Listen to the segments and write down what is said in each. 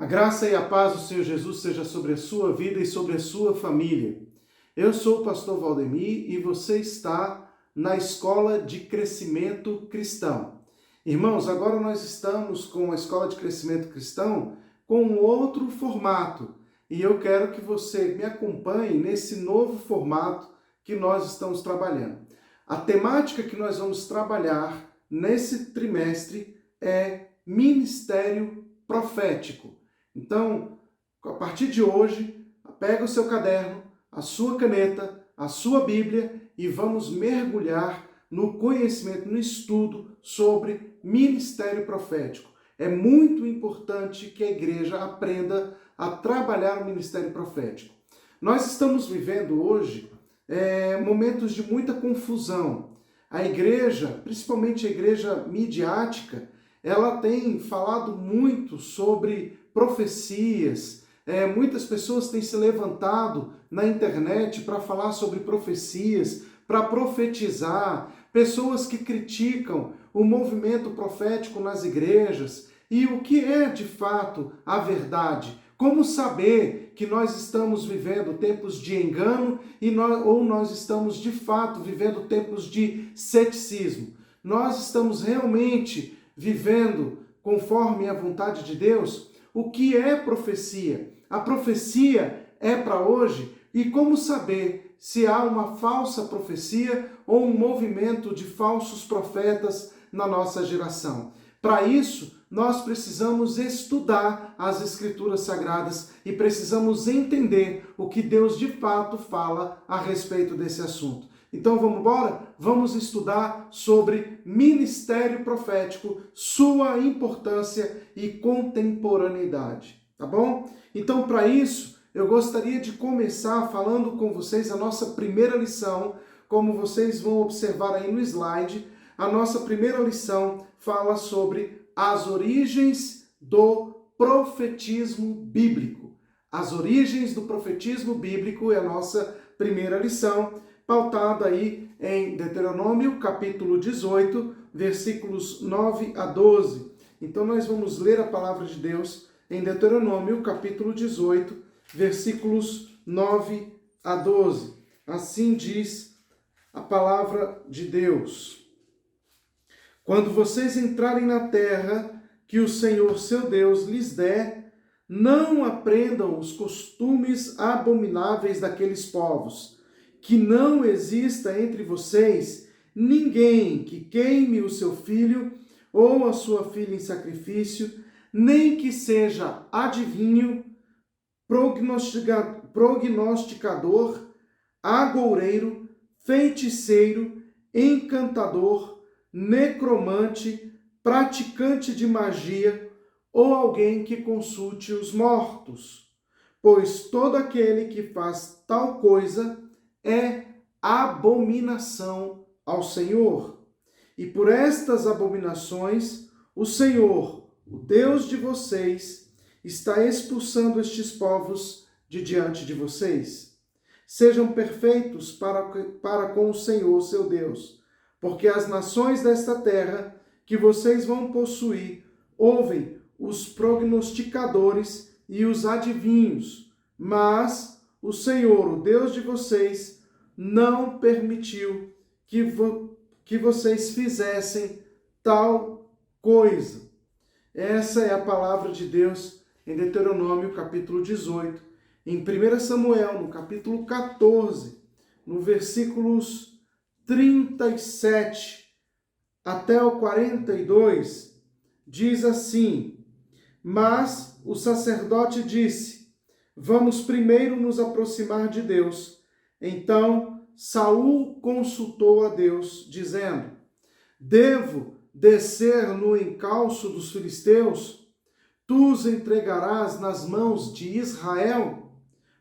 A graça e a paz do Senhor Jesus seja sobre a sua vida e sobre a sua família. Eu sou o pastor Valdemir e você está na Escola de Crescimento Cristão. Irmãos, agora nós estamos com a Escola de Crescimento Cristão com um outro formato e eu quero que você me acompanhe nesse novo formato que nós estamos trabalhando. A temática que nós vamos trabalhar nesse trimestre é Ministério Profético. Então, a partir de hoje, pega o seu caderno, a sua caneta, a sua Bíblia e vamos mergulhar no conhecimento, no estudo sobre ministério profético. É muito importante que a igreja aprenda a trabalhar o ministério profético. Nós estamos vivendo hoje momentos de muita confusão. A igreja, principalmente a igreja midiática, ela tem falado muito sobre profecias. Muitas pessoas têm se levantado na internet para falar sobre profecias, para profetizar, pessoas que criticam o movimento profético nas igrejas. E o que é de fato a verdade? Como saber que nós estamos vivendo tempos de engano ou nós estamos de fato vivendo tempos de ceticismo? Nós estamos realmente vivendo conforme a vontade de Deus? O que é profecia? A profecia é para hoje? E como saber se há uma falsa profecia ou um movimento de falsos profetas na nossa geração? Para isso, nós precisamos estudar as Escrituras Sagradas e precisamos entender o que Deus de fato fala a respeito desse assunto. Então vamos embora? Vamos estudar sobre ministério profético, sua importância e contemporaneidade, tá bom? Então, para isso, eu gostaria de começar falando com vocês a nossa primeira lição. Como vocês vão observar aí no slide, a nossa primeira lição fala sobre as origens do profetismo bíblico. As origens do profetismo bíblico é a nossa primeira lição, pautada aí em Deuteronômio, capítulo 18, versículos 9 a 12. Então nós vamos ler a palavra de Deus em Deuteronômio, capítulo 18, versículos 9 a 12. Assim diz a palavra de Deus. Quando vocês entrarem na terra que o Senhor seu Deus lhes der, não aprendam os costumes abomináveis daqueles povos, que não exista entre vocês ninguém que queime o seu filho ou a sua filha em sacrifício, nem que seja adivinho, prognosticador, agoureiro, feiticeiro, encantador, necromante, praticante de magia ou alguém que consulte os mortos. Pois todo aquele que faz tal coisa é abominação ao Senhor. E por estas abominações, o Senhor, o Deus de vocês, está expulsando estes povos de diante de vocês. Sejam perfeitos para com o Senhor, seu Deus, porque as nações desta terra que vocês vão possuir ouvem os prognosticadores e os adivinhos, mas o Senhor, o Deus de vocês, não permitiu que vocês fizessem tal coisa. Essa é a palavra de Deus em Deuteronômio, capítulo 18. Em 1 Samuel, no capítulo 14, no versículos 37 até o 42, diz assim: Mas o sacerdote disse: Vamos primeiro nos aproximar de Deus. Então Saul consultou a Deus, dizendo: Devo descer no encalço dos filisteus? Tu os entregarás nas mãos de Israel?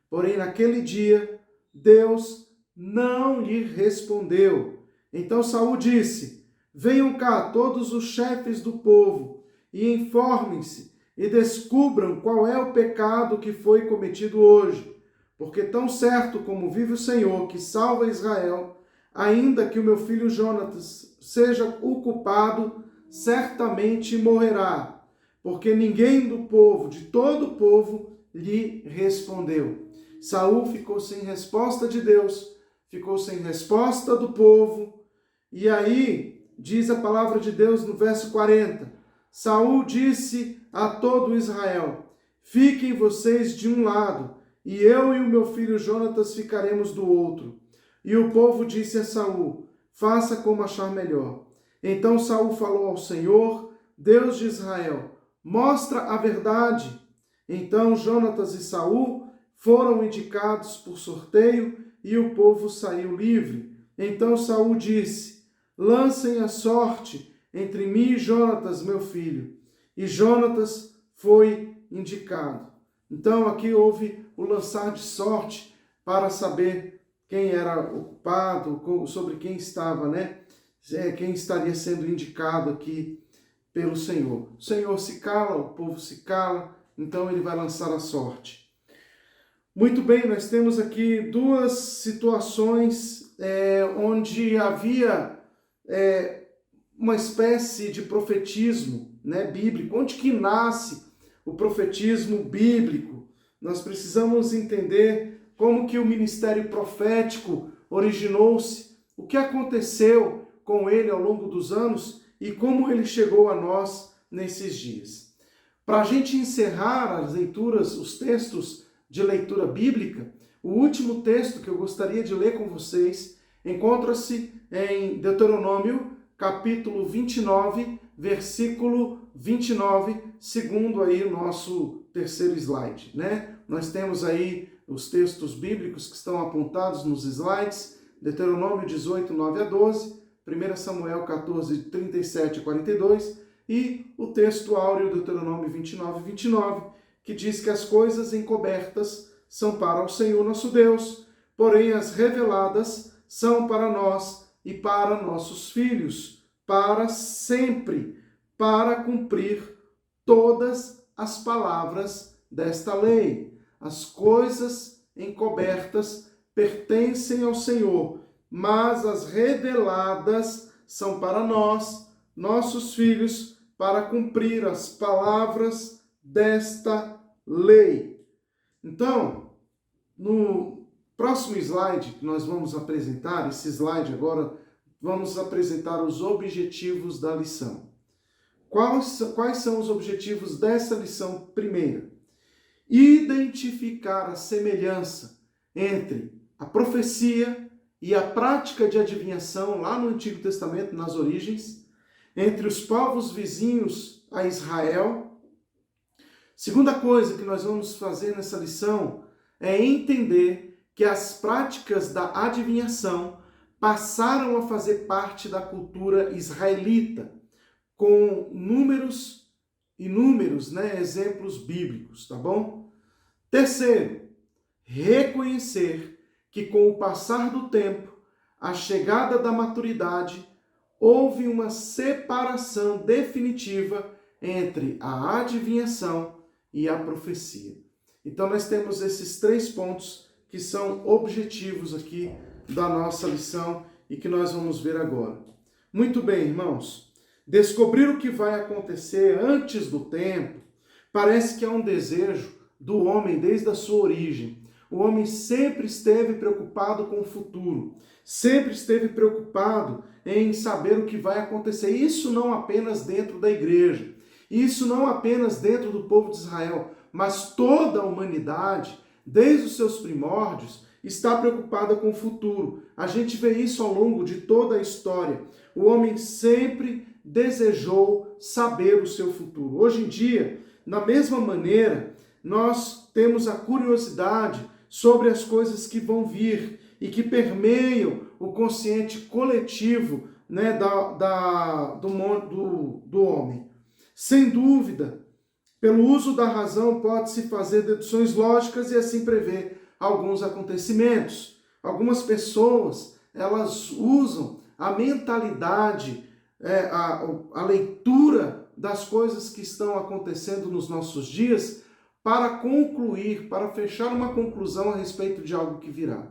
Porém, naquele dia, Deus não lhe respondeu. Então Saul disse: Venham cá todos os chefes do povo e informem-se e descubram qual é o pecado que foi cometido hoje. Porque tão certo como vive o Senhor, que salva Israel, ainda que o meu filho Jonatas seja o culpado, certamente morrerá. porque ninguém do povo, de todo o povo, lhe respondeu. Saul ficou sem resposta de Deus, ficou sem resposta do povo, e aí diz a palavra de Deus no verso 40, Saul disse a todo Israel, fiquem vocês de um lado, e eu e o meu filho Jonatas ficaremos do outro. E o povo disse a Saul, faça como achar melhor. Então Saul falou ao Senhor, Deus de Israel, mostra a verdade. Então Jonatas e Saul foram indicados por sorteio e o povo saiu livre. Então Saul disse, lancem a sorte entre mim e Jonatas, meu filho. E Jonatas foi indicado. Então aqui houve o lançar de sorte para saber quem era o culpado, sobre quem estava, quem estaria sendo indicado aqui pelo Senhor. O Senhor se cala, o povo se cala, então ele vai lançar a sorte. Muito bem, nós temos aqui duas situações onde havia uma espécie de profetismo bíblico. Onde que nasce o profetismo bíblico? Nós precisamos entender como que o ministério profético originou-se, o que aconteceu com ele ao longo dos anos e como ele chegou a nós nesses dias. Para a gente encerrar as leituras, os textos de leitura bíblica, o último texto que eu gostaria de ler com vocês encontra-se em Deuteronômio, capítulo 29, versículo 29, segundo aí o nosso terceiro slide, Nós temos aí os textos bíblicos que estão apontados nos slides, Deuteronômio 18, 9 a 12, 1 Samuel 14, 37 a 42 e o texto áureo Deuteronômio 29, 29, que diz que as coisas encobertas são para o Senhor nosso Deus, porém as reveladas são para nós e para nossos filhos, para sempre, para cumprir todas as palavras desta lei. As coisas encobertas pertencem ao Senhor, mas as reveladas são para nós, nossos filhos, para cumprir as palavras desta lei. Então, no próximo slide que nós vamos apresentar, esse slide agora, vamos apresentar os objetivos da lição. Quais são os objetivos dessa lição primeira? Identificar a semelhança entre a profecia e a prática de adivinhação lá no Antigo Testamento, nas origens, entre os povos vizinhos a Israel. Segunda coisa que nós vamos fazer nessa lição é entender que as práticas da adivinhação passaram a fazer parte da cultura israelita, com inúmeros exemplos bíblicos, tá bom? Terceiro, reconhecer que com o passar do tempo, a chegada da maturidade, houve uma separação definitiva entre a adivinhação e a profecia. Então nós temos esses 3 pontos que são objetivos aqui da nossa lição e que nós vamos ver agora. Muito bem, irmãos. Descobrir o que vai acontecer antes do tempo parece que é um desejo do homem desde a sua origem. O homem sempre esteve preocupado com o futuro, sempre esteve preocupado em saber o que vai acontecer. Isso não apenas dentro da igreja, isso não apenas dentro do povo de Israel, mas toda a humanidade, desde os seus primórdios, está preocupada com o futuro. A gente vê isso ao longo de toda a história. O homem sempre desejou saber o seu futuro. Hoje em dia, da mesma maneira, nós temos a curiosidade sobre as coisas que vão vir e que permeiam o consciente coletivo do homem. Sem dúvida, pelo uso da razão pode-se fazer deduções lógicas e assim prever alguns acontecimentos. Algumas pessoas, elas usam a mentalidade, a leitura das coisas que estão acontecendo nos nossos dias para concluir, para fechar uma conclusão a respeito de algo que virá.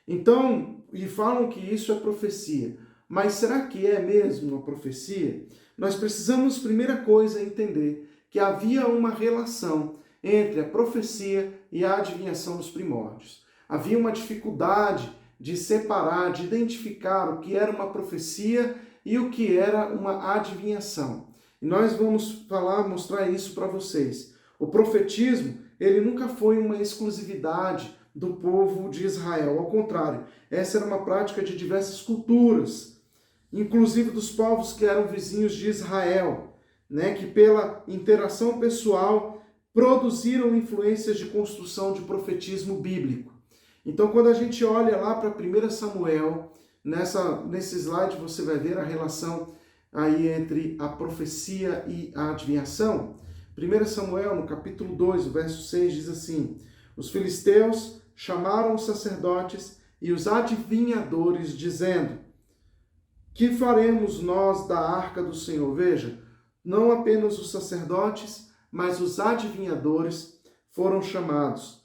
Então, e falam que isso é profecia. Mas será que é mesmo uma profecia? Nós precisamos, primeira coisa, entender que havia uma relação entre a profecia e a adivinhação dos primórdios. Havia uma dificuldade de separar, de identificar o que era uma profecia e o que era uma adivinhação. E nós vamos mostrar isso para vocês. O profetismo, ele nunca foi uma exclusividade do povo de Israel. Ao contrário, essa era uma prática de diversas culturas, inclusive dos povos que eram vizinhos de Israel, né, que pela interação pessoal produziram influências de construção de profetismo bíblico. Então, quando a gente olha lá para 1 Samuel, nesse slide você vai ver a relação aí entre a profecia e a adivinhação. 1 Samuel, no capítulo 2, o verso 6, diz assim: os filisteus chamaram os sacerdotes e os adivinhadores, dizendo: que faremos nós da arca do Senhor? Veja, não apenas os sacerdotes, mas os adivinhadores foram chamados.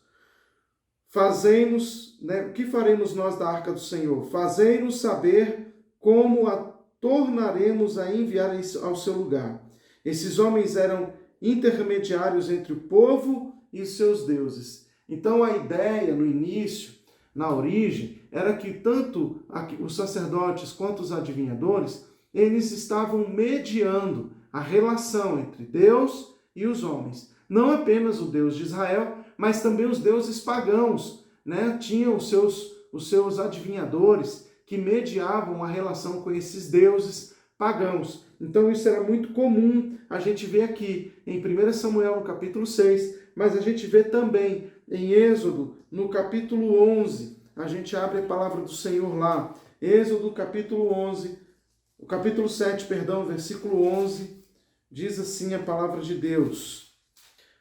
Fazei-nos, o que faremos nós da arca do Senhor? Fazei-nos saber como a tornaremos a enviar ao seu lugar. Esses homens eram intermediários entre o povo e os seus deuses. Então a ideia no início, na origem, era que tanto os sacerdotes quanto os adivinhadores, eles estavam mediando a relação entre Deus e os homens. Não apenas o Deus de Israel, mas também os deuses pagãos, tinham os seus adivinhadores que mediavam a relação com esses deuses pagãos. Então isso era muito comum, a gente vê aqui em 1 Samuel, no capítulo 6, mas a gente vê também em Êxodo, no capítulo 11, a gente abre a palavra do Senhor lá. Êxodo, capítulo 11, o capítulo 7, versículo 11, diz assim a palavra de Deus: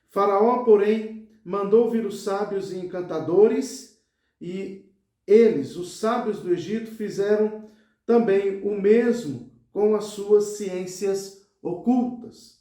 Faraó, porém, mandou vir os sábios e encantadores, e eles, os sábios do Egito, fizeram também o mesmo com as suas ciências ocultas.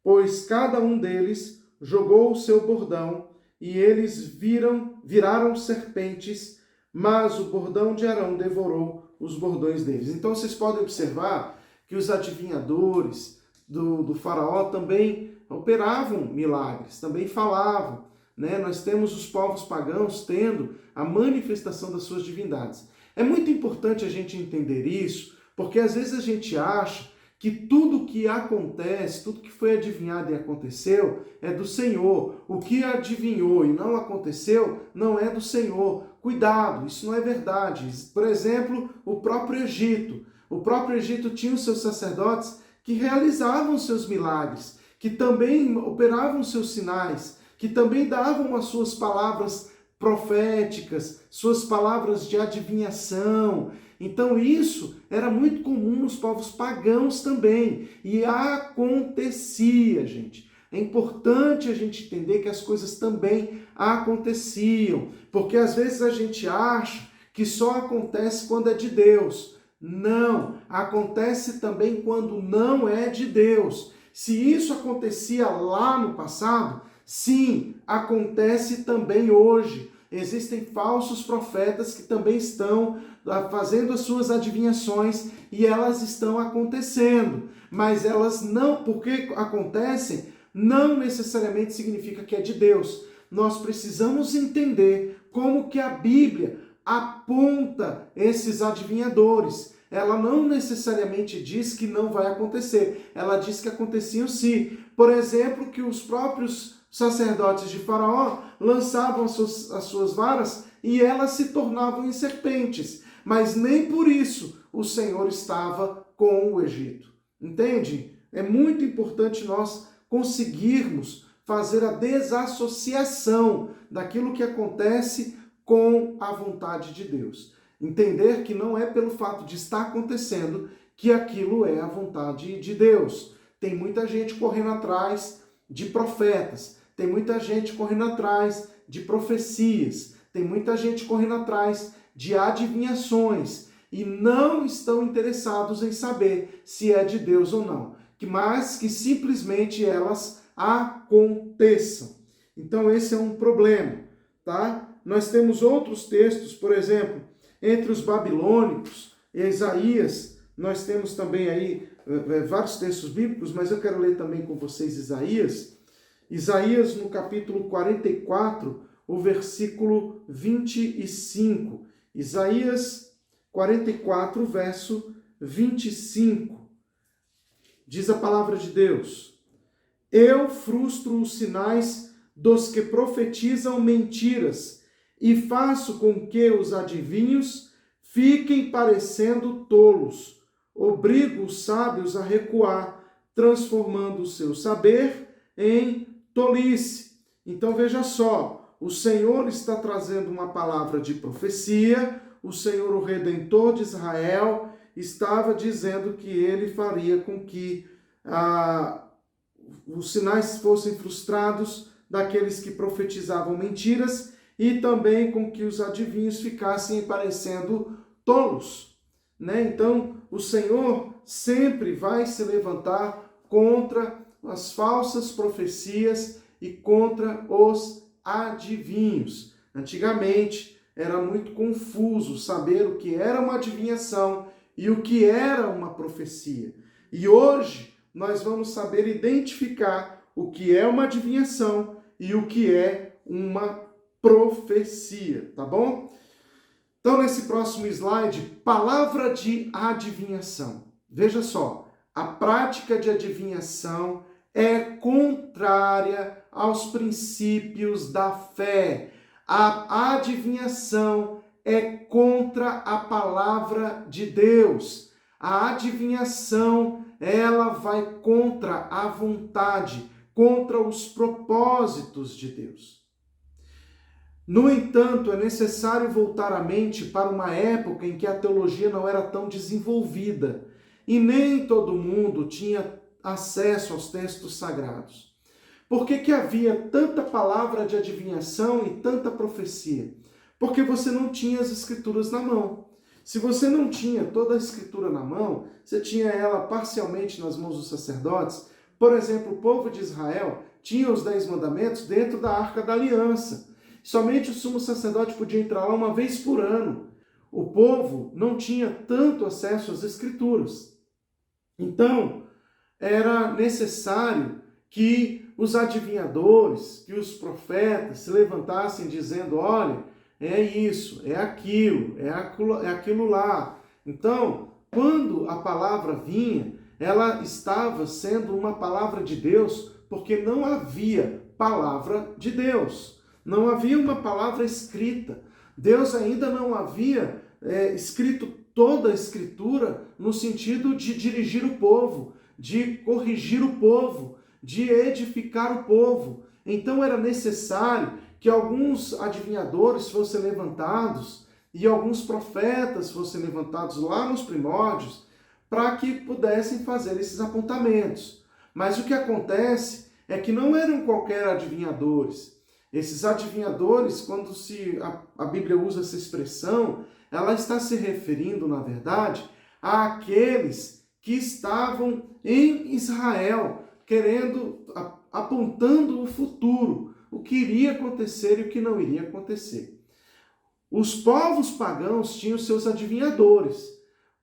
Pois cada um deles jogou o seu bordão, e eles viraram serpentes, mas o bordão de Arão devorou os bordões deles. Então vocês podem observar que os adivinhadores do faraó também operavam milagres, também falavam. Nós temos os povos pagãos tendo a manifestação das suas divindades. É muito importante a gente entender isso, porque às vezes a gente acha que tudo que acontece, tudo que foi adivinhado e aconteceu é do Senhor. O que adivinhou e não aconteceu não é do Senhor. Cuidado, isso não é verdade. Por exemplo, o próprio Egito. O próprio Egito tinha os seus sacerdotes que realizavam seus milagres, que também operavam seus sinais, que também davam as suas palavras proféticas, suas palavras de adivinhação. Então isso era muito comum nos povos pagãos também. E acontecia, gente. É importante a gente entender que as coisas também aconteciam. Porque às vezes a gente acha que só acontece quando é de Deus. Não, acontece também quando não é de Deus. Se isso acontecia lá no passado, sim, acontece também hoje. Existem falsos profetas que também estão fazendo as suas adivinhações e elas estão acontecendo. Mas elas não, porque acontecem, não necessariamente significa que é de Deus. Nós precisamos entender como que a Bíblia aponta esses adivinhadores. Ela não necessariamente diz que não vai acontecer. Ela diz que aconteciam sim. Por exemplo, que os próprios sacerdotes de Faraó lançavam as suas varas e elas se tornavam em serpentes. Mas nem por isso o Senhor estava com o Egito. Entende? É muito importante nós conseguirmos fazer a desassociação daquilo que acontece com a vontade de Deus. Entender que não é pelo fato de estar acontecendo que aquilo é a vontade de Deus. Tem muita gente correndo atrás de profetas, tem muita gente correndo atrás de profecias, tem muita gente correndo atrás de adivinhações e não estão interessados em saber se é de Deus ou não, mas que simplesmente elas aconteçam. Então esse é um problema, tá? Nós temos outros textos, por exemplo, entre os babilônicos e Isaías, nós temos também aí vários textos bíblicos, mas eu quero ler também com vocês Isaías. Isaías, no capítulo 44, o versículo 25. Isaías 44, verso 25. Diz a palavra de Deus: Eu frustro os sinais dos que profetizam mentiras e faço com que os adivinhos fiquem parecendo tolos. Obrigo os sábios a recuar, transformando o seu saber em tolice. Então veja só, o Senhor está trazendo uma palavra de profecia, o Senhor, o Redentor de Israel, estava dizendo que ele faria com que os sinais fossem frustrados daqueles que profetizavam mentiras e também com que os adivinhos ficassem parecendo tolos, né? Então, o Senhor sempre vai se levantar contra as falsas profecias e contra os adivinhos. Antigamente, era muito confuso saber o que era uma adivinhação e o que era uma profecia. E hoje, nós vamos saber identificar o que é uma adivinhação e o que é uma profecia, tá bom? Então, nesse próximo slide, palavra de adivinhação. Veja só, a prática de adivinhação é contrária aos princípios da fé. A adivinhação é contra a palavra de Deus. A adivinhação, ela vai contra a vontade, contra os propósitos de Deus. No entanto, é necessário voltar a mente para uma época em que a teologia não era tão desenvolvida e nem todo mundo tinha acesso aos textos sagrados. Por que havia tanta palavra de adivinhação e tanta profecia? Porque você não tinha as escrituras na mão. Se você não tinha toda a escritura na mão, você tinha ela parcialmente nas mãos dos sacerdotes. Por exemplo, o povo de Israel tinha os 10 mandamentos dentro da Arca da Aliança. Somente o sumo sacerdote podia entrar lá uma vez por ano. O povo não tinha tanto acesso às escrituras. Então, era necessário que os adivinhadores, que os profetas se levantassem dizendo: olha, é isso, é aquilo lá. Então, quando a palavra vinha, ela estava sendo uma palavra de Deus, porque não havia palavra de Deus. Não havia uma palavra escrita. Deus ainda não havia escrito toda a Escritura no sentido de dirigir o povo, de corrigir o povo, de edificar o povo. Então era necessário que alguns adivinhadores fossem levantados e alguns profetas fossem levantados lá nos primórdios para que pudessem fazer esses apontamentos. Mas o que acontece é que não eram qualquer adivinhadores. Esses adivinhadores, quando a Bíblia usa essa expressão, ela está se referindo, na verdade, àqueles que estavam em Israel, apontando o futuro, o que iria acontecer e o que não iria acontecer. Os povos pagãos tinham seus adivinhadores,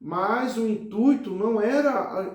mas o intuito não era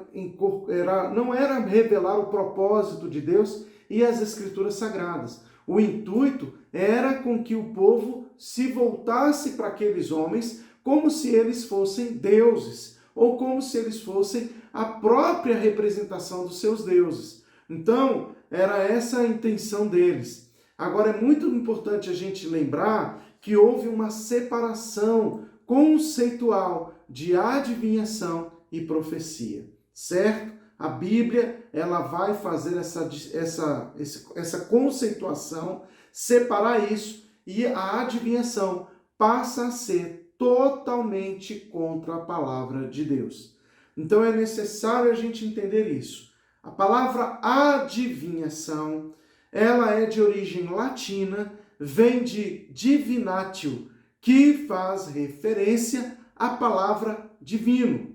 revelar o propósito de Deus e as Escrituras Sagradas. O intuito era com que o povo se voltasse para aqueles homens como se eles fossem deuses, ou como se eles fossem a própria representação dos seus deuses. Então, era essa a intenção deles. Agora, é muito importante a gente lembrar que houve uma separação conceitual de adivinhação e profecia, certo? A Bíblia, ela vai fazer essa conceituação, separar isso, e a adivinhação passa a ser totalmente contra a palavra de Deus. Então é necessário a gente entender isso. A palavra adivinhação, ela é de origem latina, vem de divinatio, que faz referência à palavra divino.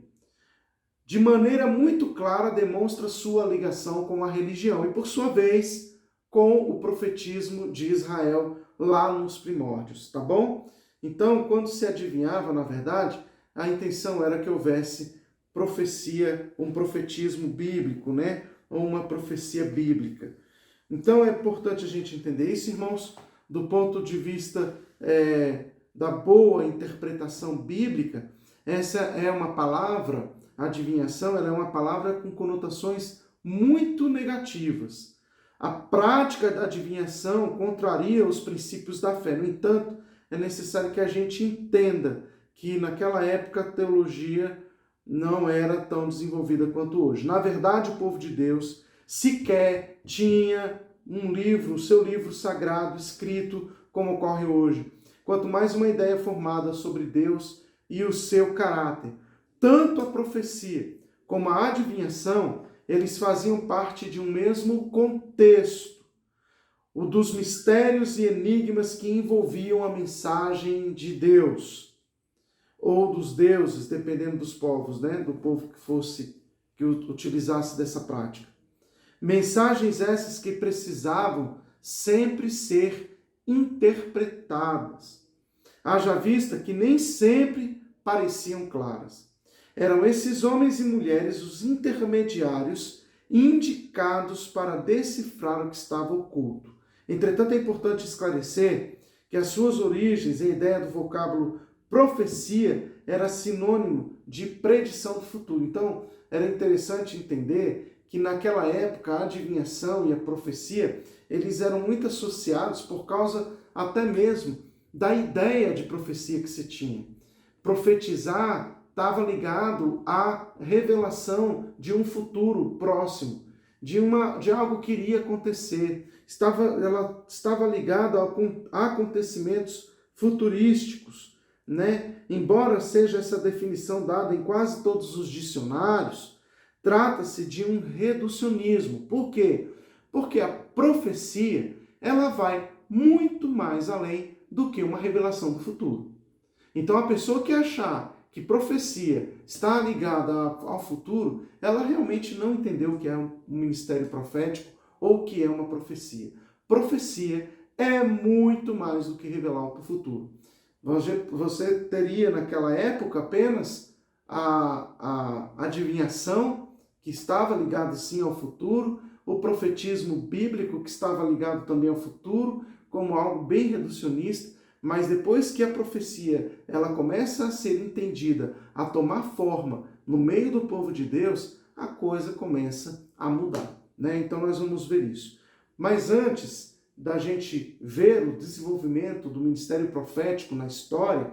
De maneira muito clara, demonstra sua ligação com a religião e, por sua vez, com o profetismo de Israel lá nos primórdios, tá bom? Então, quando se adivinhava, na verdade, a intenção era que houvesse profecia, um profetismo bíblico, né? Ou uma profecia bíblica. Então é importante a gente entender isso, irmãos, do ponto de vista da boa interpretação bíblica. Essa é uma palavra, adivinhação, ela é uma palavra com conotações muito negativas. A prática da adivinhação contraria os princípios da fé. No entanto, é necessário que a gente entenda que naquela época a teologia não era tão desenvolvida quanto hoje. Na verdade, o povo de Deus sequer tinha um livro, o seu livro sagrado escrito como ocorre hoje. Quanto mais uma ideia formada sobre Deus e o seu caráter. Tanto a profecia como a adivinhação, eles faziam parte de um mesmo contexto, o dos mistérios e enigmas que envolviam a mensagem de Deus, ou dos deuses, dependendo dos povos, né? Do povo que utilizasse dessa prática. Mensagens essas que precisavam sempre ser interpretadas. Haja vista que nem sempre pareciam claras. Eram esses homens e mulheres os intermediários indicados para decifrar o que estava oculto. Entretanto, é importante esclarecer que as suas origens, a ideia do vocábulo profecia, era sinônimo de predição do futuro. Então, era interessante entender que naquela época a adivinhação e a profecia, eles eram muito associados por causa até mesmo da ideia de profecia que se tinha. Profetizar estava ligado à revelação de um futuro próximo, de algo que iria acontecer. Ela estava ligada a acontecimentos futurísticos, né? Embora seja essa definição dada em quase todos os dicionários, trata-se de um reducionismo. Por quê? Porque a profecia, ela vai muito mais além do que uma revelação do futuro. Então, a pessoa que achar que profecia está ligada ao futuro, ela realmente não entendeu o que é um ministério profético ou o que é uma profecia. Profecia é muito mais do que revelar o futuro. Você teria naquela época apenas a adivinhação, que estava ligado sim ao futuro, o profetismo bíblico, que estava ligado também ao futuro, como algo bem reducionista, mas depois que a profecia ela começa a ser entendida, a tomar forma no meio do povo de Deus, a coisa começa a mudar, né? Então nós vamos ver isso. Mas antes da gente ver o desenvolvimento do ministério profético na história,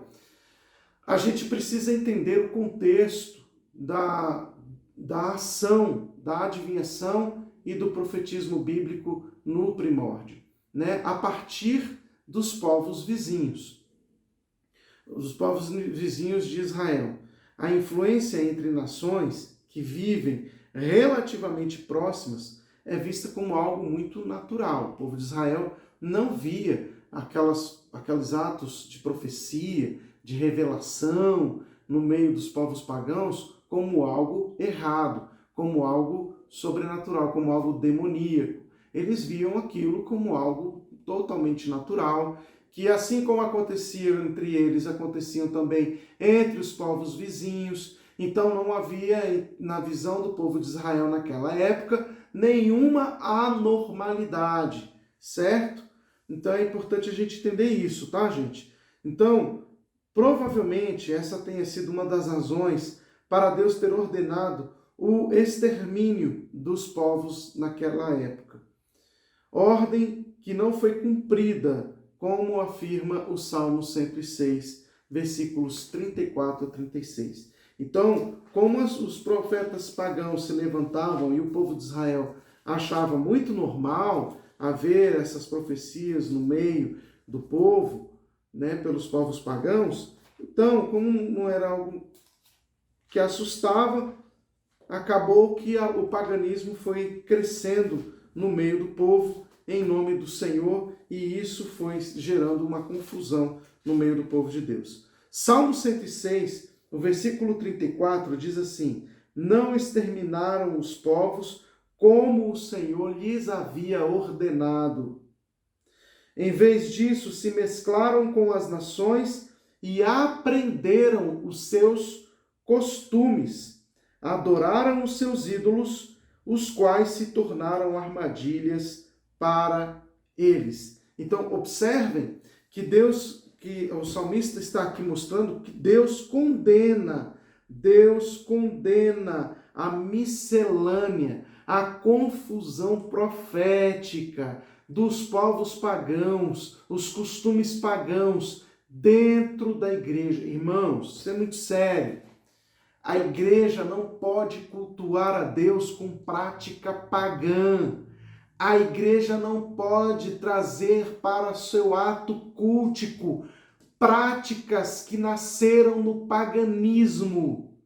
a gente precisa entender o contexto da ação, da adivinhação e do profetismo bíblico no primórdio, né? A partir dos povos vizinhos. Os povos vizinhos de Israel. A influência entre nações que vivem relativamente próximas é vista como algo muito natural. O povo de Israel não via aqueles atos de profecia, de revelação no meio dos povos pagãos como algo errado, como algo sobrenatural, como algo demoníaco. Eles viam aquilo como algo totalmente natural, que assim como acontecia entre eles, aconteciam também entre os povos vizinhos. Então não havia, na visão do povo de Israel naquela época, nenhuma anormalidade, certo? Então é importante a gente entender isso, tá, gente? Então, provavelmente essa tenha sido uma das razões para Deus ter ordenado o extermínio dos povos naquela época. Ordem que não foi cumprida, como afirma o Salmo 106, versículos 34 a 36. Então, como os profetas pagãos se levantavam e o povo de Israel achava muito normal haver essas profecias no meio do povo, né, pelos povos pagãos, então, como não era algo que assustava, acabou que o paganismo foi crescendo no meio do povo, em nome do Senhor, e isso foi gerando uma confusão no meio do povo de Deus. Salmo 106, o versículo 34, diz assim: não exterminaram os povos como o Senhor lhes havia ordenado. Em vez disso, se mesclaram com as nações e aprenderam os seus costumes. adoraram os seus ídolos, os quais se tornaram armadilhas para eles. Então, observem que o salmista está aqui mostrando que Deus condena a miscelânea, a confusão profética dos povos pagãos, os costumes pagãos dentro da igreja. Irmãos, isso é muito sério. A igreja não pode cultuar a Deus com prática pagã. A igreja não pode trazer para seu ato cultico práticas que nasceram no paganismo,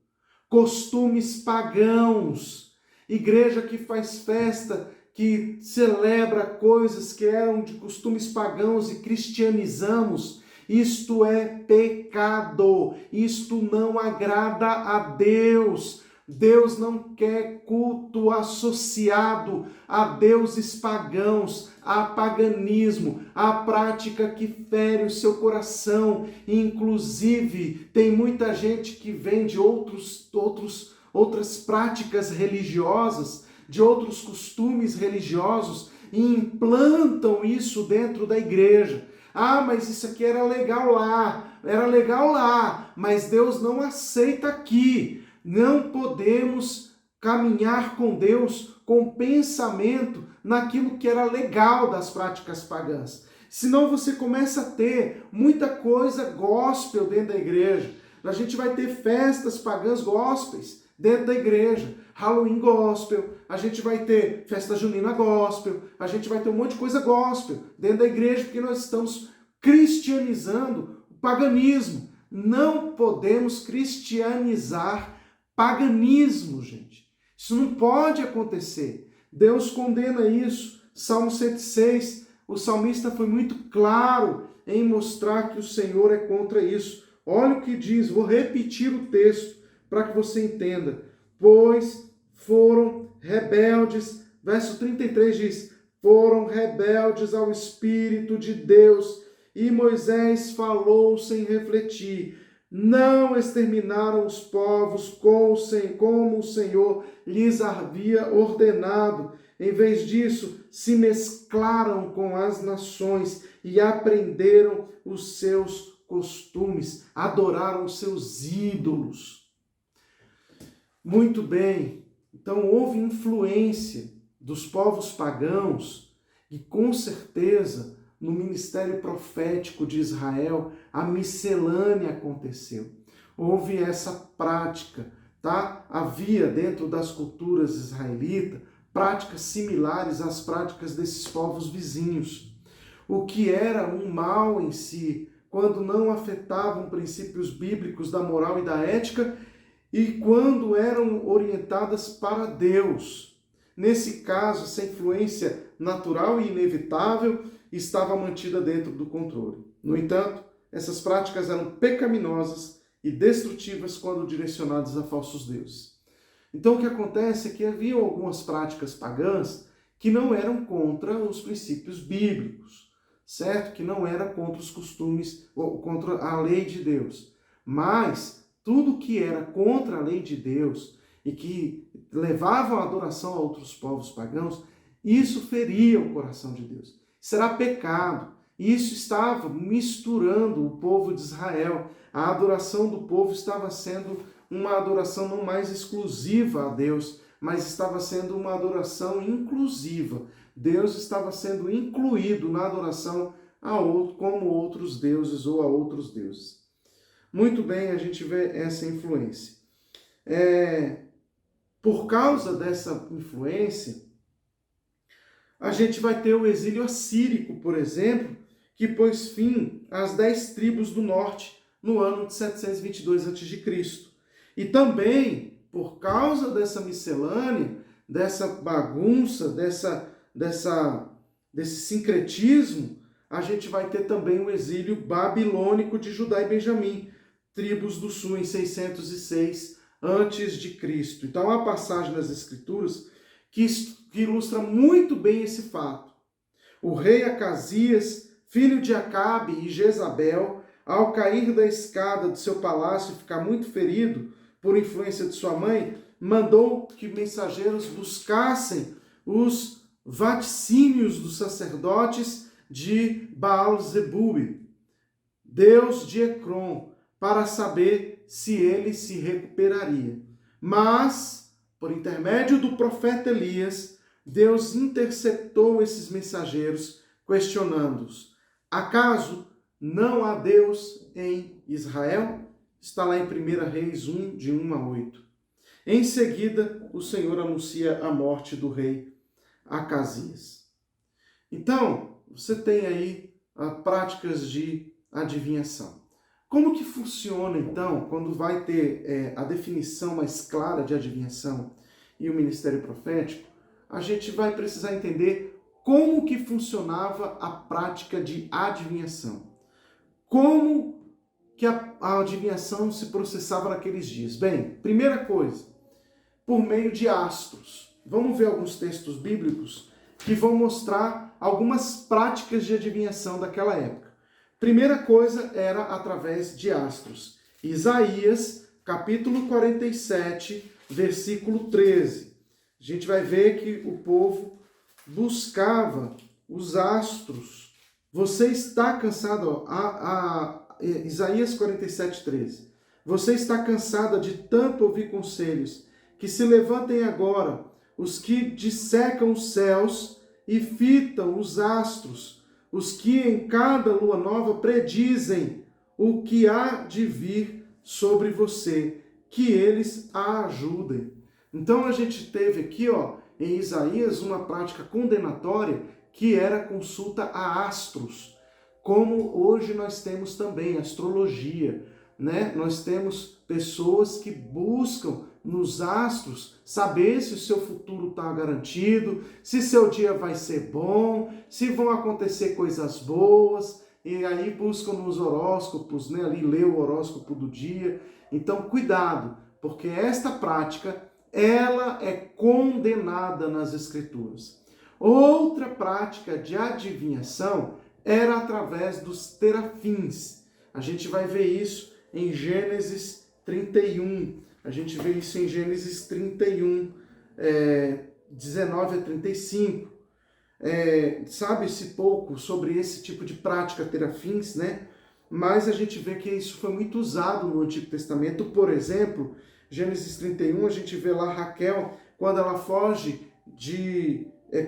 costumes pagãos. Igreja que faz festa, que celebra coisas que eram de costumes pagãos e cristianizamos, isto é pecado, isto não agrada a Deus. Deus não quer culto associado a deuses pagãos, a paganismo, a prática que fere o seu coração. Inclusive, tem muita gente que vem de outras práticas religiosas, de outros costumes religiosos e implantam isso dentro da igreja. Ah, mas isso aqui era legal lá, mas Deus não aceita aqui. Não podemos caminhar com Deus com pensamento naquilo que era legal das práticas pagãs. Senão você começa a ter muita coisa gospel dentro da igreja. A gente vai ter festas pagãs gospels dentro da igreja. Halloween gospel, a gente vai ter festa junina gospel, a gente vai ter um monte de coisa gospel dentro da igreja, porque nós estamos cristianizando o paganismo. Não podemos cristianizar paganismo, gente. Isso não pode acontecer. Deus condena isso. Salmo 106, o salmista foi muito claro em mostrar que o Senhor é contra isso. Olha o que diz, vou repetir o texto para que você entenda. Pois foram rebeldes, verso 33 diz, foram rebeldes ao Espírito de Deus, e Moisés falou sem refletir. Não exterminaram os povos como o Senhor lhes havia ordenado. Em vez disso, se mesclaram com as nações e aprenderam os seus costumes, adoraram os seus ídolos. Muito bem, então houve influência dos povos pagãos e com certeza no ministério profético de Israel a miscelânea aconteceu. Houve essa prática, tá? Havia dentro das culturas israelitas práticas similares às práticas desses povos vizinhos. O que era um mal em si, quando não afetavam princípios bíblicos da moral e da ética, e quando eram orientadas para Deus. Nesse caso, essa influência natural e inevitável estava mantida dentro do controle. No entanto, essas práticas eram pecaminosas e destrutivas quando direcionadas a falsos deuses. Então, o que acontece é que havia algumas práticas pagãs que não eram contra os princípios bíblicos, certo? Que não era contra os costumes, ou contra a lei de Deus. Mas tudo que era contra a lei de Deus e que levava a adoração a outros povos pagãos, isso feria o coração de Deus. Será pecado. Isso estava misturando o povo de Israel. A adoração do povo estava sendo uma adoração não mais exclusiva a Deus, mas estava sendo uma adoração inclusiva. Deus estava sendo incluído na adoração como outros deuses ou a outros deuses. Muito bem, a gente vê essa influência. Por causa dessa influência, a gente vai ter o exílio assírico, por exemplo, que pôs fim às 10 tribos do norte no ano de 722 a.C. E também, por causa dessa miscelânea, dessa bagunça, desse sincretismo, a gente vai ter também o exílio babilônico de Judá e Benjamim, tribos do sul, em 606 a.C. Então, há uma passagem nas Escrituras que ilustra muito bem esse fato. O rei Acasias, filho de Acabe e Jezabel, ao cair da escada do seu palácio e ficar muito ferido por influência de sua mãe, mandou que mensageiros buscassem os vaticínios dos sacerdotes de Baal-Zebub, deus de Ecrom, para saber se ele se recuperaria. Mas, por intermédio do profeta Elias, Deus interceptou esses mensageiros, questionando-os: acaso não há Deus em Israel? Está lá em 1 Reis 1, de 1 a 8. Em seguida, o Senhor anuncia a morte do rei Acasias. Então, você tem aí práticas de adivinhação. Como que funciona, então, quando vai ter a definição mais clara de adivinhação e o ministério profético? A gente vai precisar entender como que funcionava a prática de adivinhação. Como que a adivinhação se processava naqueles dias? Bem, primeira coisa, por meio de astros. Vamos ver alguns textos bíblicos que vão mostrar algumas práticas de adivinhação daquela época. Primeira coisa era através de astros. Isaías, capítulo 47, versículo 13. A gente vai ver que o povo buscava os astros. Você está cansado, Isaías 47, 13. Você está cansada de tanto ouvir conselhos, que se levantem agora os que dissecam os céus e fitam os astros, os que em cada lua nova predizem o que há de vir sobre você, que eles a ajudem. Então a gente teve aqui, em Isaías, uma prática condenatória que era a consulta a astros, como hoje nós temos também astrologia, né? Nós temos pessoas que buscam nos astros saber se o seu futuro está garantido, se seu dia vai ser bom, se vão acontecer coisas boas, e aí buscam nos horóscopos, né? Ali lê o horóscopo do dia. Então cuidado, porque esta prática ela é condenada nas Escrituras. Outra prática de adivinhação era através dos terafins. A gente vai ver isso em Gênesis 31. A gente vê isso em Gênesis 31, 19 a 35. Sabe-se pouco sobre esse tipo de prática terafins, né? Mas a gente vê que isso foi muito usado no Antigo Testamento. Por exemplo, Gênesis 31, a gente vê lá Raquel, quando ela foge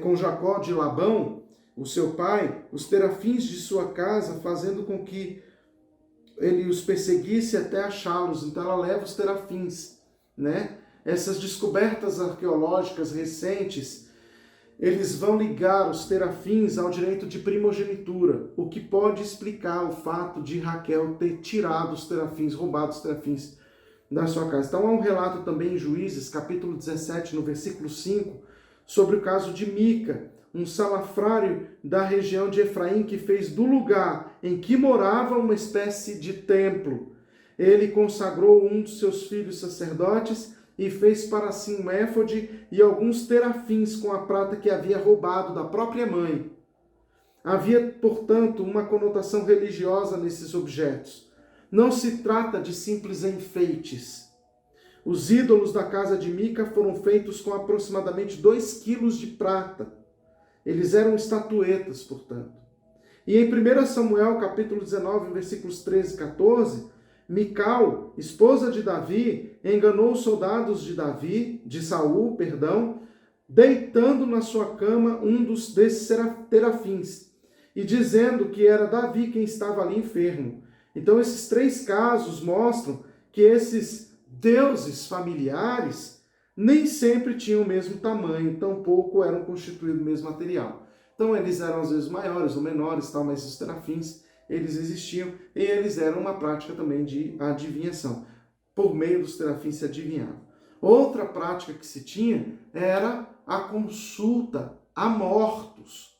com Jacó de Labão, o seu pai, os terafins de sua casa, fazendo com que ele os perseguisse até achá-los. Então ela leva os terafins, né? Essas descobertas arqueológicas recentes, eles vão ligar os terafins ao direito de primogenitura, o que pode explicar o fato de Raquel ter tirado os terafins, roubado os terafins da sua casa. Então há um relato também em Juízes, capítulo 17, no versículo 5, sobre o caso de Mica, um salafrário da região de Efraim que fez do lugar em que morava uma espécie de templo. Ele consagrou um dos seus filhos sacerdotes e fez para si um éfode e alguns terafins com a prata que havia roubado da própria mãe. Havia, portanto, uma conotação religiosa nesses objetos. Não se trata de simples enfeites. Os ídolos da casa de Mica foram feitos com aproximadamente 2 quilos de prata. Eles eram estatuetas, portanto. E em 1 Samuel, capítulo 19, versículos 13 e 14, Mical, esposa de Davi, enganou os soldados de Saul, deitando na sua cama um desses terafins, e dizendo que era Davi quem estava ali enfermo. Então esses 3 casos mostram que esses deuses familiares nem sempre tinham o mesmo tamanho, tampouco eram constituídos do mesmo material. Então eles eram às vezes maiores ou menores, mas os terafins, eles existiam e eles eram uma prática também de adivinhação. Por meio dos terafins se adivinhava. Outra prática que se tinha era a consulta a mortos.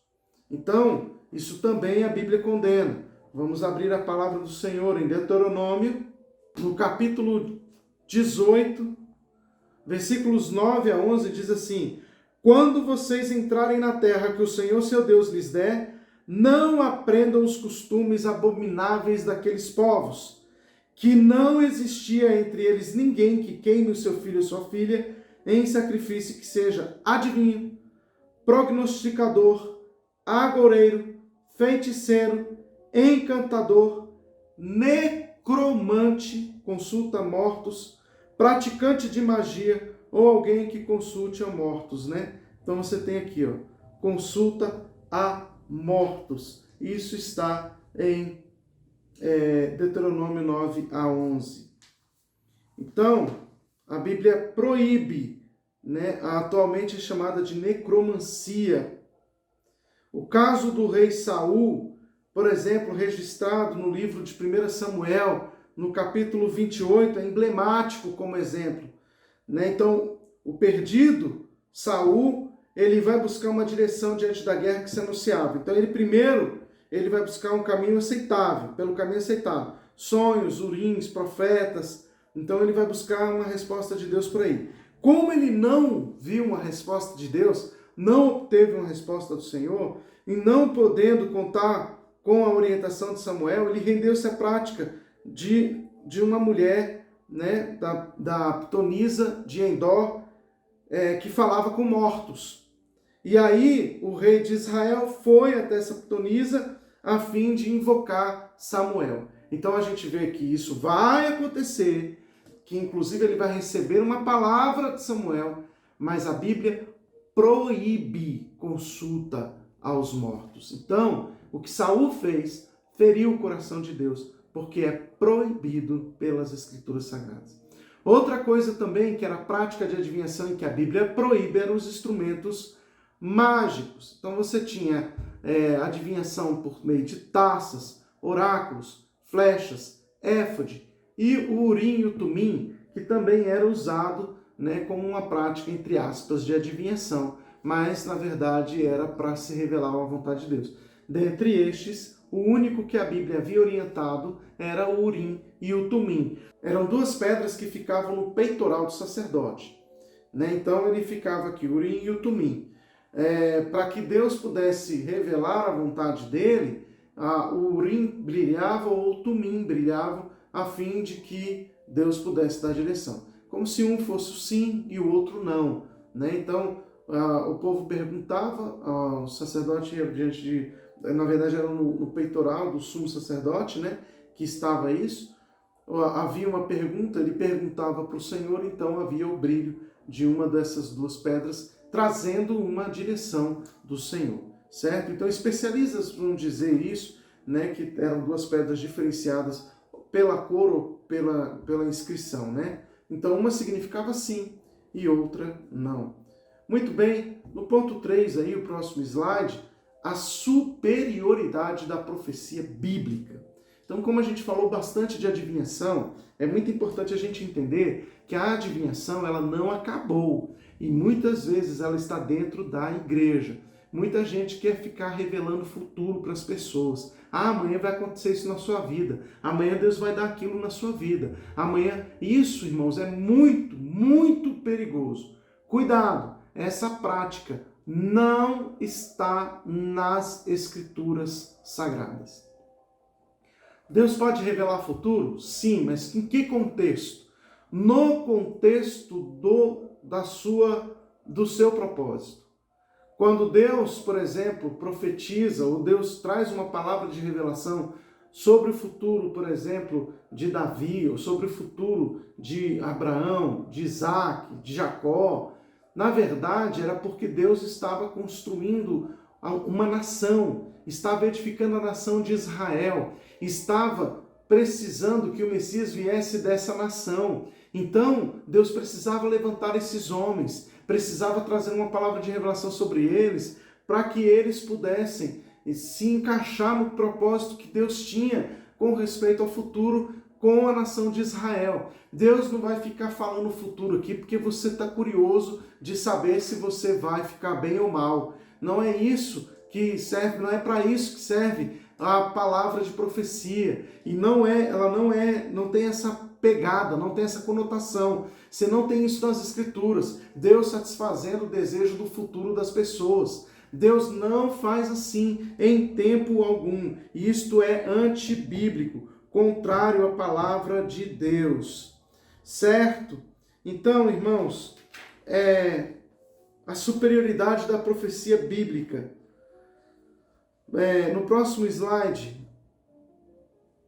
Então, isso também a Bíblia condena. Vamos abrir a palavra do Senhor em Deuteronômio, no capítulo 18, versículos 9 a 11, diz assim: quando vocês entrarem na terra que o Senhor seu Deus lhes der, não aprendam os costumes abomináveis daqueles povos, que não existia entre eles ninguém que queime o seu filho ou sua filha, em sacrifício que seja adivinho, prognosticador, agoureiro, feiticeiro, encantador, necromante, consulta mortos, praticante de magia ou alguém que consulte a mortos, né? Então você tem aqui, ó, consulta a mortos. Isso está em Deuteronômio 9 a 11. Então, a Bíblia proíbe, né, atualmente é chamada de necromancia. O caso do rei Saul, por exemplo, registrado no livro de 1 Samuel, no capítulo 28, é emblemático como exemplo, né? Então, o perdido, Saul, ele vai buscar uma direção diante da guerra que se anunciava. Então, ele vai buscar um caminho aceitável, pelo caminho aceitável. Sonhos, urins, profetas. Então, ele vai buscar uma resposta de Deus por aí. Como ele não viu uma resposta de Deus, não obteve uma resposta do Senhor, e não podendo contar com a orientação de Samuel, ele rendeu-se à prática de uma mulher, né, da pitonisa de Endor, que falava com mortos. E aí o rei de Israel foi até essa pitonisa a fim de invocar Samuel. Então a gente vê que isso vai acontecer, que inclusive ele vai receber uma palavra de Samuel, mas a Bíblia proíbe consulta aos mortos. Então, o que Saul fez feriu o coração de Deus, porque é proibido pelas Escrituras Sagradas. Outra coisa também, que era a prática de adivinhação e que a Bíblia proíbe, eram os instrumentos mágicos. Então você tinha adivinhação por meio de taças, oráculos, flechas, éfode e o urim e o tumim, que também era usado, né, como uma prática, entre aspas, de adivinhação, mas na verdade era para se revelar a vontade de Deus. Dentre estes, o único que a Bíblia havia orientado era o urim e o tumim. Eram duas pedras que ficavam no peitoral do sacerdote, né? Então ele ficava aqui, o urim e o tumim. Para que Deus pudesse revelar a vontade dele, o urim brilhava ou o tumim brilhava, a fim de que Deus pudesse dar direção. Como se um fosse o sim e o outro não, né? Então o povo perguntava, o sacerdote ia diante de... Na verdade era no peitoral do sumo sacerdote, né, que estava isso. Havia uma pergunta, ele perguntava para o Senhor, então havia o brilho de uma dessas duas pedras, trazendo uma direção do Senhor, certo? Então especialistas vão dizer isso, né, que eram duas pedras diferenciadas pela cor ou pela inscrição, né? Então uma significava sim e outra não. Muito bem, no ponto 3 aí, o próximo slide, a superioridade da profecia bíblica. Então, como a gente falou bastante de adivinhação, é muito importante a gente entender que a adivinhação ela não acabou e muitas vezes ela está dentro da igreja. Muita gente quer ficar revelando o futuro para as pessoas. Amanhã vai acontecer isso na sua vida. Amanhã Deus vai dar aquilo na sua vida. Amanhã, isso, irmãos, é muito, muito perigoso. Cuidado, essa prática não está nas Escrituras Sagradas. Deus pode revelar futuro? Sim, mas em que contexto? No contexto do seu propósito. Quando Deus, por exemplo, profetiza, ou Deus traz uma palavra de revelação sobre o futuro, por exemplo, de Davi, ou sobre o futuro de Abraão, de Isaac, de Jacó, na verdade, era porque Deus estava construindo uma nação, estava edificando a nação de Israel, estava precisando que o Messias viesse dessa nação. Então, Deus precisava levantar esses homens, precisava trazer uma palavra de revelação sobre eles, para que eles pudessem se encaixar no propósito que Deus tinha com respeito ao futuro com a nação de Israel. Deus não vai ficar falando o futuro aqui porque você está curioso de saber se você vai ficar bem ou mal. Não é isso que serve, não é para isso que serve a palavra de profecia. E ela não tem essa pegada, não tem essa conotação. Você não tem isso nas Escrituras. Deus satisfazendo o desejo do futuro das pessoas. Deus não faz assim em tempo algum. Isto é antibíblico, contrário à palavra de Deus. Certo? Então, irmãos, a superioridade da profecia bíblica. No próximo slide,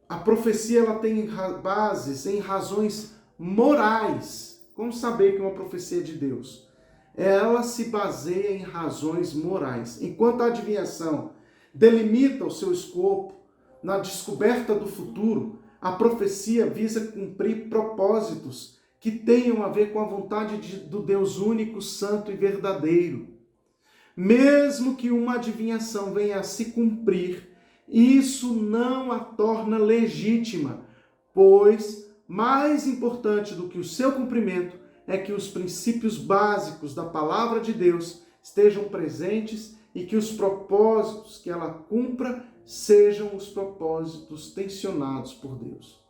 a profecia ela tem bases em razões morais. Como saber que uma profecia é de Deus? Ela se baseia em razões morais. Enquanto a adivinhação delimita o seu escopo na descoberta do futuro, a profecia visa cumprir propósitos que tenham a ver com a vontade do Deus único, santo e verdadeiro. Mesmo que uma adivinhação venha a se cumprir, isso não a torna legítima, pois mais importante do que o seu cumprimento é que os princípios básicos da palavra de Deus estejam presentes e que os propósitos que ela cumpra sejam os propósitos tensionados por Deus.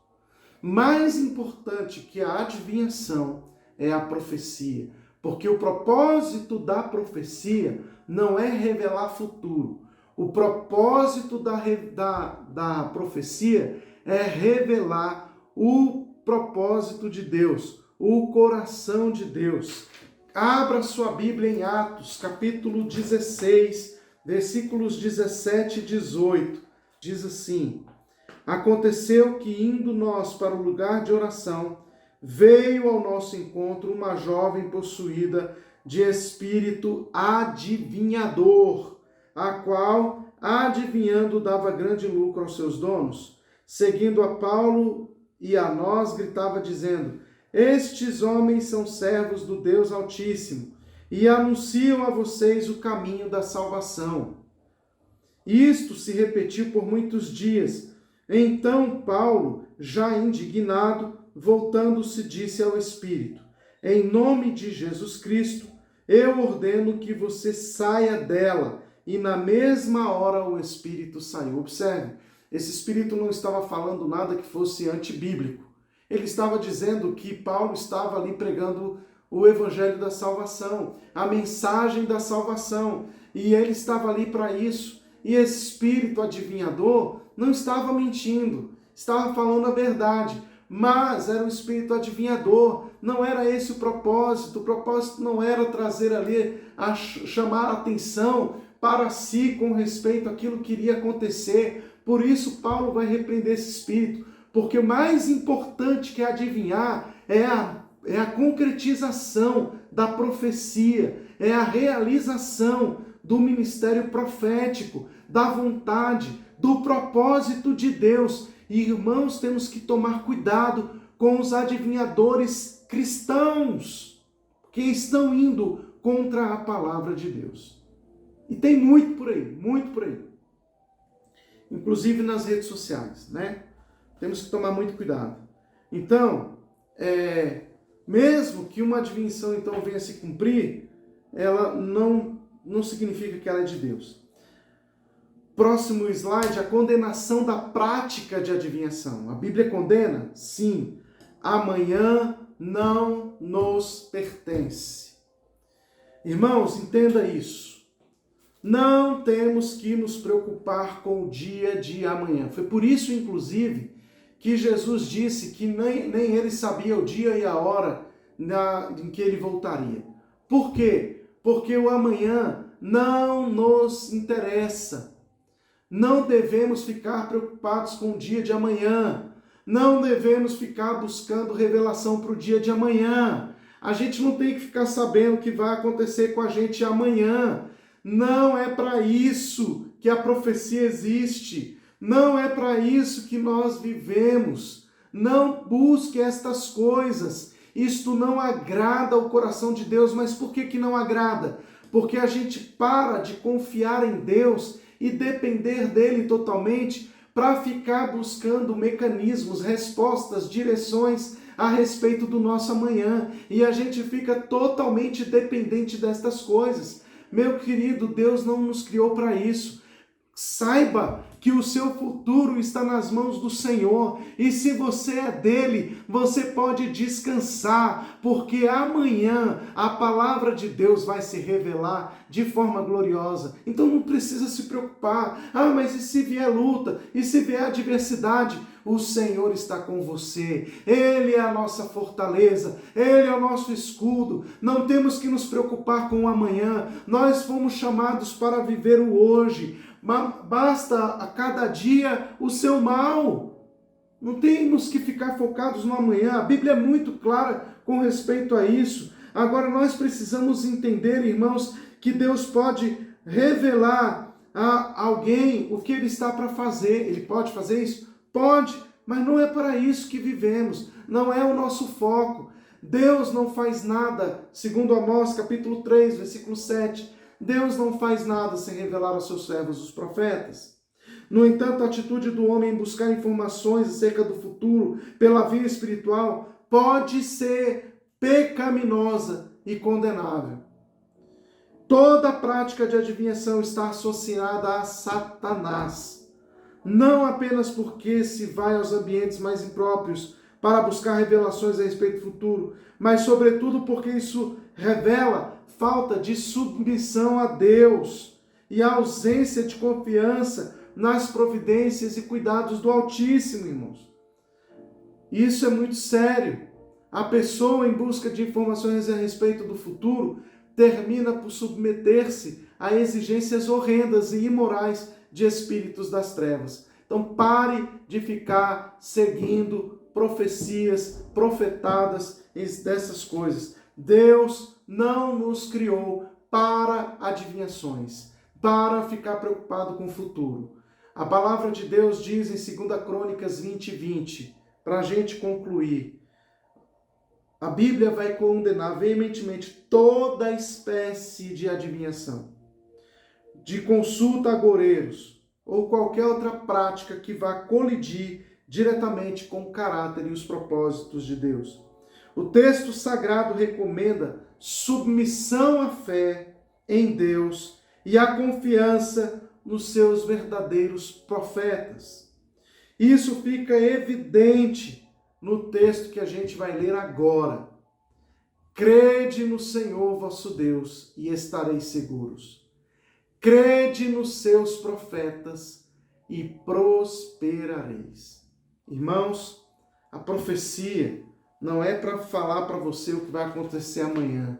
Mais importante que a adivinhação é a profecia, porque o propósito da profecia não é revelar futuro. O propósito da profecia é revelar o propósito de Deus, o coração de Deus. Abra sua Bíblia em Atos, capítulo 16, versículos 17 e 18. Diz assim: Aconteceu que, indo nós para o lugar de oração, veio ao nosso encontro uma jovem possuída de espírito adivinhador, a qual, adivinhando, dava grande lucro aos seus donos. Seguindo a Paulo e a nós, gritava dizendo: Estes homens são servos do Deus Altíssimo e anunciam a vocês o caminho da salvação. Isto se repetiu por muitos dias. Então Paulo, já indignado, voltando-se, disse ao Espírito: Em nome de Jesus Cristo, eu ordeno que você saia dela. E na mesma hora o Espírito saiu. Observe, esse Espírito não estava falando nada que fosse antibíblico. Ele estava dizendo que Paulo estava ali pregando o Evangelho da salvação, a mensagem da salvação. E ele estava ali para isso. E esse espírito adivinhador não estava mentindo, estava falando a verdade, mas era um espírito adivinhador, não era esse o propósito não era trazer ali, chamar a atenção para si com respeito àquilo que iria acontecer. Por isso Paulo vai repreender esse espírito, porque o mais importante que adivinhar é a concretização da profecia, é a realização do ministério profético, da vontade, do propósito de Deus. E, irmãos, temos que tomar cuidado com os adivinhadores cristãos que estão indo contra a palavra de Deus. E tem muito por aí, inclusive nas redes sociais, né? Temos que tomar muito cuidado. Então, mesmo que uma adivinhação então venha a se cumprir, ela não significa que ela é de Deus. Próximo slide, a condenação da prática de adivinhação. A Bíblia condena? Sim. Amanhã não nos pertence. Irmãos, entenda isso. Não temos que nos preocupar com o dia de amanhã. Foi por isso, inclusive, que Jesus disse que nem ele sabia o dia e a hora em que ele voltaria. Por quê? Porque o amanhã não nos interessa. Não devemos ficar preocupados com o dia de amanhã. Não devemos ficar buscando revelação para o dia de amanhã. A gente não tem que ficar sabendo o que vai acontecer com a gente amanhã. Não é para isso que a profecia existe. Não é para isso que nós vivemos. Não busque estas coisas. Isto não agrada ao coração de Deus. Mas por que não agrada? Porque a gente para de confiar em Deus e depender dele totalmente para ficar buscando mecanismos, respostas, direções a respeito do nosso amanhã. E a gente fica totalmente dependente destas coisas. Meu querido, Deus não nos criou para isso. Saiba que o seu futuro está nas mãos do Senhor, e se você é dele, você pode descansar, porque amanhã a palavra de Deus vai se revelar de forma gloriosa. Então não precisa se preocupar. Mas e se vier luta? E se vier adversidade? o Senhor está com você. Ele é a nossa fortaleza, Ele é o nosso escudo. Não temos que nos preocupar com o amanhã. Nós fomos chamados para viver o hoje. Basta a cada dia o seu mal. Não temos que ficar focados no amanhã. A Bíblia é muito clara com respeito a isso. Agora nós precisamos entender, irmãos, que Deus pode revelar a alguém o que Ele está para fazer. Ele pode fazer isso? Pode, mas não é para isso que vivemos. Não é o nosso foco. Deus não faz nada, segundo Amós capítulo 3, versículo 7. Deus não faz nada sem revelar aos seus servos, os profetas. No entanto, a atitude do homem em buscar informações acerca do futuro pela via espiritual pode ser pecaminosa e condenável. Toda prática de adivinhação está associada a Satanás. Não apenas porque se vai aos ambientes mais impróprios para buscar revelações a respeito do futuro, mas sobretudo porque isso revela falta de submissão a Deus e a ausência de confiança nas providências e cuidados do Altíssimo, irmãos. Isso é muito sério. A pessoa em busca de informações a respeito do futuro termina por submeter-se a exigências horrendas e imorais de espíritos das trevas. Então pare de ficar seguindo profecias profetadas dessas coisas. Deus não nos criou para adivinhações, para ficar preocupado com o futuro. A palavra de Deus diz em 2 Crônicas 20:20, para a gente concluir, a Bíblia vai condenar veementemente toda espécie de adivinhação, de consulta a agoureiros ou qualquer outra prática que vá colidir diretamente com o caráter e os propósitos de Deus. O texto sagrado recomenda submissão à fé em Deus e a confiança nos seus verdadeiros profetas. Isso fica evidente no texto que a gente vai ler agora. Crede no Senhor vosso Deus e estareis seguros. Crede nos seus profetas e prosperareis. Irmãos, a profecia não é para falar para você o que vai acontecer amanhã.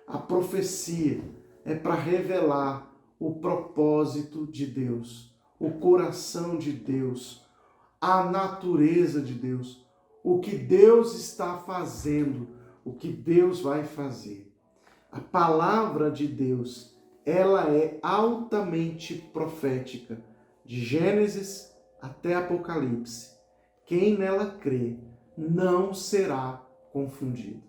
A profecia é para revelar o propósito de Deus, o coração de Deus, a natureza de Deus, o que Deus está fazendo, o que Deus vai fazer. A palavra de Deus, ela é altamente profética, de Gênesis até Apocalipse. Quem nela crê não será confundido.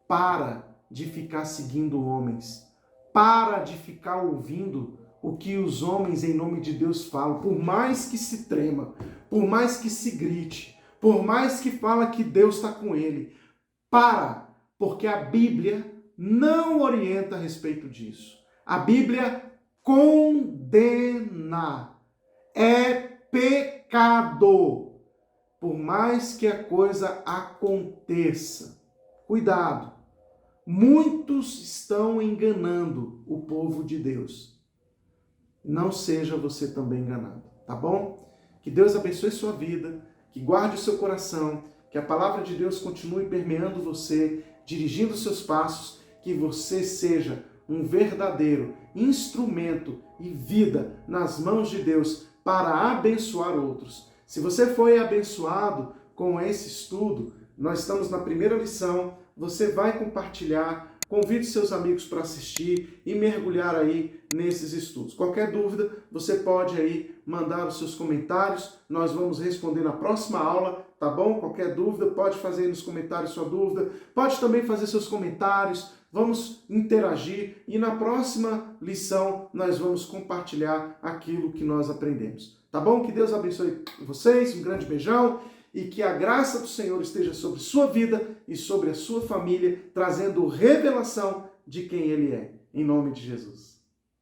Para de ficar seguindo homens. Para de ficar ouvindo o que os homens em nome de Deus falam. Por mais que se trema, por mais que se grite, por mais que fala que Deus está com ele. Para, porque a Bíblia não orienta a respeito disso. A Bíblia condena. É pecado. Por mais que a coisa aconteça. Cuidado. Muitos estão enganando o povo de Deus. Não seja você também enganado, tá bom? Que Deus abençoe sua vida, que guarde o seu coração, que a palavra de Deus continue permeando você, dirigindo seus passos, que você seja um verdadeiro instrumento e vida nas mãos de Deus para abençoar outros. Se você foi abençoado com esse estudo, nós estamos na primeira lição, você vai compartilhar, convide seus amigos para assistir e mergulhar aí nesses estudos. Qualquer dúvida, você pode aí mandar os seus comentários, nós vamos responder na próxima aula, tá bom? Qualquer dúvida, pode fazer aí nos comentários sua dúvida, pode também fazer seus comentários, vamos interagir e na próxima lição nós vamos compartilhar aquilo que nós aprendemos. Tá bom? Que Deus abençoe vocês, um grande beijão e que a graça do Senhor esteja sobre sua vida e sobre a sua família, trazendo revelação de quem Ele é. Em nome de Jesus.